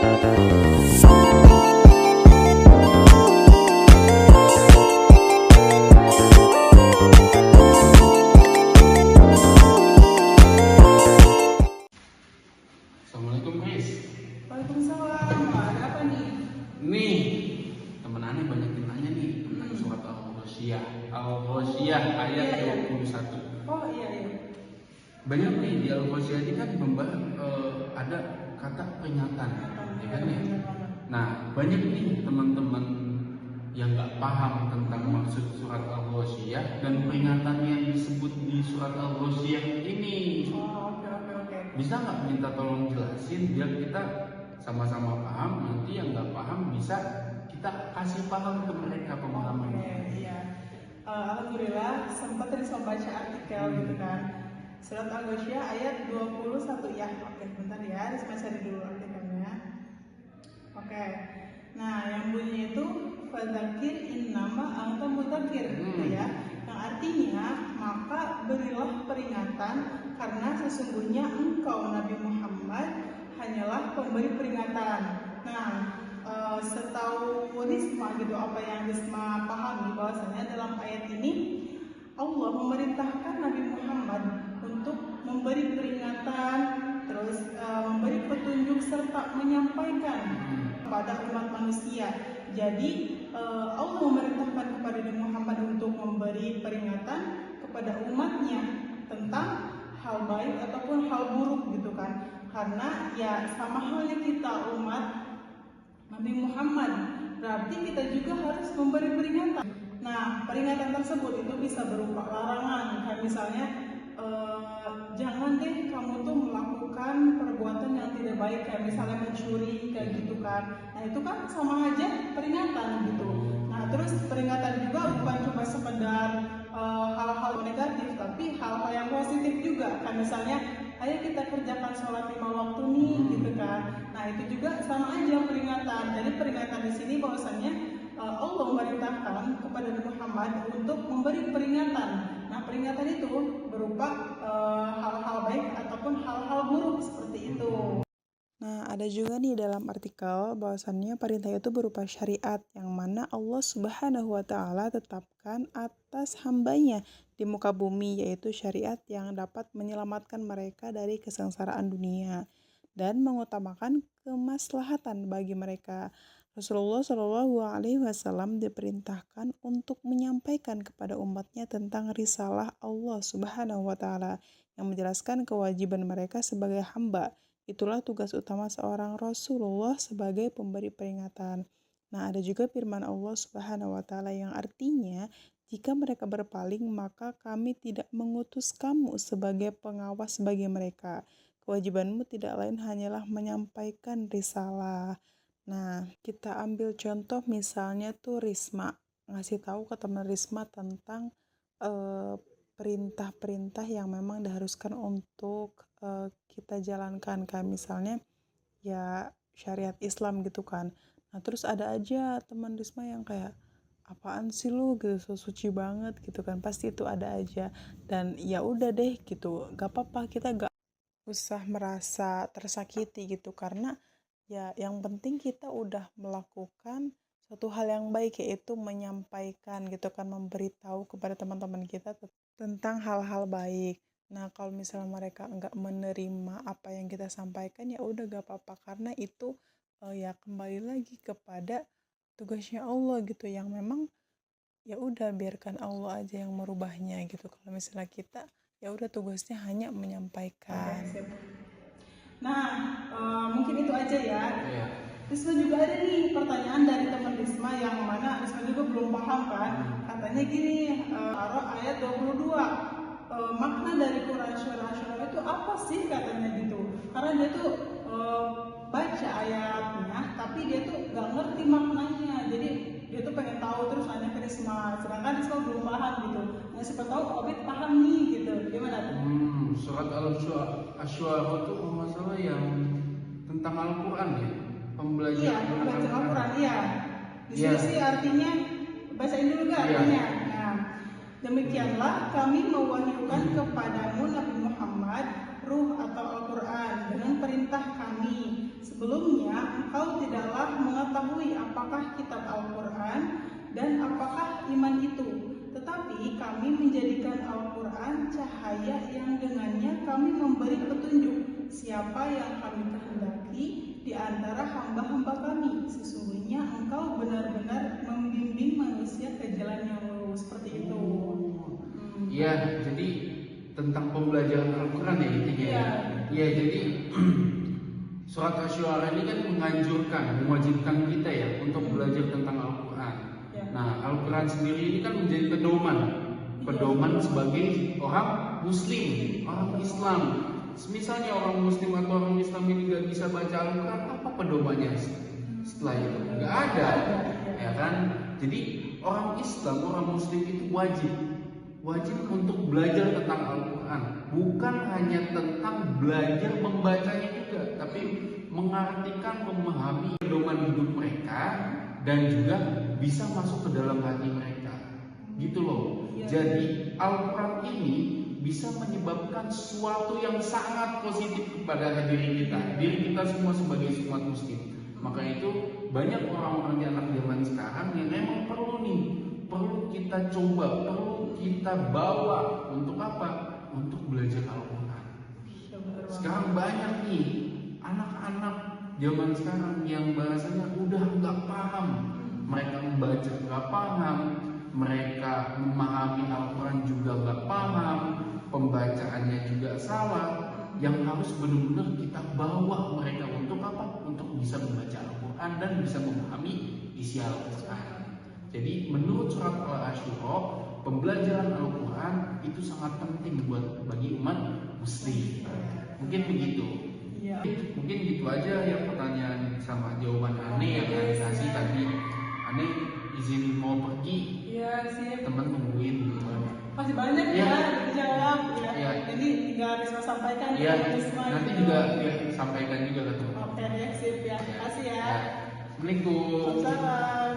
Assalamualaikum Chris. Waalaikumsalam. Ada apa nih? Nih, temen aneh banyak yang nanya nih tentang surat Al-Ghasyiyah. Al-Ghasyiyah ayat 21. Oh iya. Banyak nih di Al-Ghasyiyah ini kan membahas ada kata peringatan, ya kan ya? Nah, banyak nih teman-teman yang nggak paham tentang maksud surat Al-Ghasyiyah dan peringatan yang disebut di surat Al-Ghasyiyah ini. Oh, oke. Bisa nggak minta tolong jelasin biar kita sama-sama paham, nanti yang nggak paham bisa kita kasih paham ke mereka pemahamannya. Oke, iya. Alhamdulillah sempat tadi saya baca artikel gitu kan. Surat Al-Ghasyiyah ayat 21 ya. Oke, bentar ya, saya cari dulu artikelnya. Oke. Nah, yang bunyi itu fadzakir innama anta mudzakir gitu ya. Yang artinya maka berilah peringatan karena sesungguhnya engkau Nabi Muhammad hanyalah pemberi peringatan. Nah, setahu Risma gitu, apa yang Risma pahami bahwasanya dalam ayat ini Allah memerintahkan Nabi Muhammad untuk memberi peringatan, terus memberi petunjuk serta menyampaikan kepada umat manusia. Jadi Allah memerintahkan kepada Nabi Muhammad untuk memberi peringatan kepada umatnya tentang hal baik ataupun hal buruk gitu kan. Karena ya sama halnya kita umat Nabi Muhammad, berarti kita juga harus memberi peringatan. Nah, peringatan tersebut itu bisa berupa larangan, kayak misalnya jangan deh kamu tuh melakukan perbuatan yang tidak baik, kayak misalnya mencuri kayak gitu kan. Nah, itu kan sama aja peringatan gitu. Nah, terus peringatan juga bukan cuma sekedar hal-hal negatif, tapi hal-hal yang positif juga. Kayak misalnya, ayo kita kerjakan sholat 5 waktu nih, gitu kan. Nah, itu juga sama aja peringatan. Jadi peringatan di sini bahwasanya Allah memerintahkan kepada Nabi Muhammad untuk memberi peringatan. Nah, peringatan itu berupa hal-hal baik ataupun hal-hal buruk seperti itu. Nah, ada juga nih dalam artikel bahwasannya perintah itu berupa syariat yang mana Allah Subhanahu wa Ta'ala tetapkan atas hambanya di muka bumi, yaitu syariat yang dapat menyelamatkan mereka dari kesengsaraan dunia dan mengutamakan kemaslahatan bagi mereka. Rasulullah Shallallahu Alaihi Wasallam diperintahkan untuk menyampaikan kepada umatnya tentang risalah Allah Subhanahu wa Ta'ala yang menjelaskan kewajiban mereka sebagai hamba. Itulah tugas utama seorang Rasulullah sebagai pemberi peringatan. Nah, ada juga firman Allah Subhanahu wa Ta'ala yang artinya, jika mereka berpaling, maka kami tidak mengutus kamu sebagai pengawas bagi mereka. Kewajibanmu tidak lain hanyalah menyampaikan risalah. Nah, kita ambil contoh misalnya tuh Risma ngasih tahu ke teman Risma tentang perintah-perintah yang memang diharuskan untuk kita jalankan, kayak misalnya ya syariat Islam gitu kan. Nah, terus ada aja teman Risma yang kayak apaan sih lu gitu, so suci banget gitu kan, pasti itu ada aja. Dan ya udah deh gitu, gak apa-apa, kita gak usah merasa tersakiti gitu, karena ya yang penting kita udah melakukan suatu hal yang baik, yaitu menyampaikan gitu kan, memberitahu kepada teman-teman kita tentang hal-hal baik. Nah, kalau misalnya mereka nggak menerima apa yang kita sampaikan, ya udah gak apa-apa, karena itu ya kembali lagi kepada tugasnya Allah gitu, yang memang ya udah biarkan Allah aja yang merubahnya gitu. Kalau misalnya kita ya udah tugasnya hanya menyampaikan. Nah, mungkin itu aja ya. Risma juga ada nih pertanyaan dari teman Risma yang mana Risma juga belum paham kan. Katanya gini, ayat 22. Makna dari Quran Syurah itu apa sih katanya gitu. Karena dia tuh baca ayatnya, tapi dia tuh gak ngerti maknanya. Jadi dia tuh pengen tahu, terus nanya ke Risma. Sedangkan Risma belum paham gitu. Nah, siapa tahu Obed paham nih gitu. Gimana tuh? Surat Al-Syu'ara itu masalah yang tentang Al-Quran ya? Pembelajaran Iya, pembelajaran Al-Quran, iya. Di sini sih artinya, bacain dulu gak artinya? Nah, demikianlah kami mewahyukan kepadamu Nabi Muhammad ruh atau Al-Quran dengan perintah kami, Sebelumnya engkau tidaklah mengetahui apakah kitab Al-Quran dan apakah iman itu. Tetapi kami menjadikan Al-Quran cahaya yang dengannya kami memberi petunjuk siapa yang kami kehendaki di antara hamba-hamba kami. Sesungguhnya engkau benar-benar membimbing manusia ke jalan yang lurus. Seperti itu. Iya, jadi tentang pembelajaran Al-Quran ya intinya ya. Iya, jadi surat Asy-Syu'ara ini kan menganjurkan, mewajibkan kita ya untuk belajar tentang Al-Quran. Nah, Al-Quran sendiri ini kan menjadi pedoman sebagai orang Muslim, orang Islam. Misalnya orang Muslim atau orang Islam ini nggak bisa baca Al-Quran, apa pedomannya setelah itu? Nggak ada, ya kan? Jadi orang Islam, orang Muslim itu wajib untuk belajar tentang Al-Quran. Bukan hanya tentang belajar membacanya juga, tapi mengartikan, memahami pedoman hidup mereka dan juga bisa masuk ke dalam hati mereka. Gitu loh. Jadi Al-Quran ini bisa menyebabkan sesuatu yang sangat positif kepada diri kita semua sebagai umat muslim. Maka itu banyak orang-orang di anak zaman sekarang yang memang perlu kita coba, perlu kita bawa untuk apa? Untuk belajar Al-Quran. Sekarang banyak nih anak-anak zaman sekarang yang bahasanya udah nggak paham, mereka membaca nggak paham, mereka memahami Al-Quran juga nggak paham, pembacaannya juga salah. Yang harus benar-benar kita bawa mereka untuk apa? Untuk bisa membaca Al-Quran dan bisa memahami isi Al-Quran. Jadi menurut surat Al-Asyura, pembelajaran Al-Quran itu sangat penting bagi umat muslim. Mungkin begitu. Mungkin gitu aja ya pertanyaan sama jawaban Ane yang Ane kasih tadi. Ane izin mau pergi. Iya sih. Teman tungguin gitu. Masih banyak ya dijawab ya. Jadi tinggal bisa sampaikan ya. Nanti gitu. juga sampaikan juga ke teman. Oke deh, sip ya. Terima kasih ya. Assalamualaikum. Waalaikumsalam.